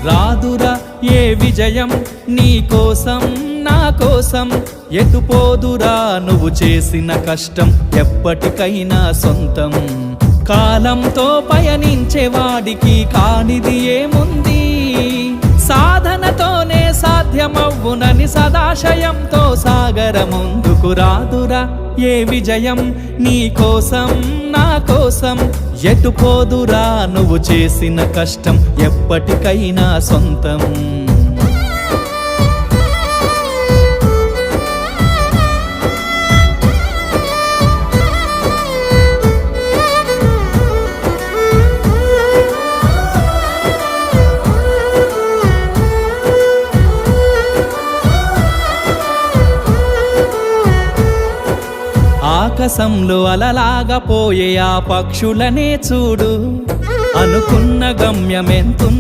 రాదురా ఏ విజయం నీ కోసం నా కోసం, ఎటుపోదురా నువ్వు చేసిన కష్టం ఎప్పటికైనా సొంతం. కాలంతో పయనించేవాడికి కానిది ఏముంది, సాధనతోనే సాధ్యమవ్వునని సదాశయంతో సాగర ముందుకు. రాదురా ఏ విజయం నీ కోసం నా కోసం, ఎటుపోదురా నువ్వు చేసిన కష్టం ఎప్పటికైనా సొంతం. ఆకాశంలో అలలాగా పోయే ఆ పక్షులనే చూడు, అనుకున్న గమ్యమెంతున్న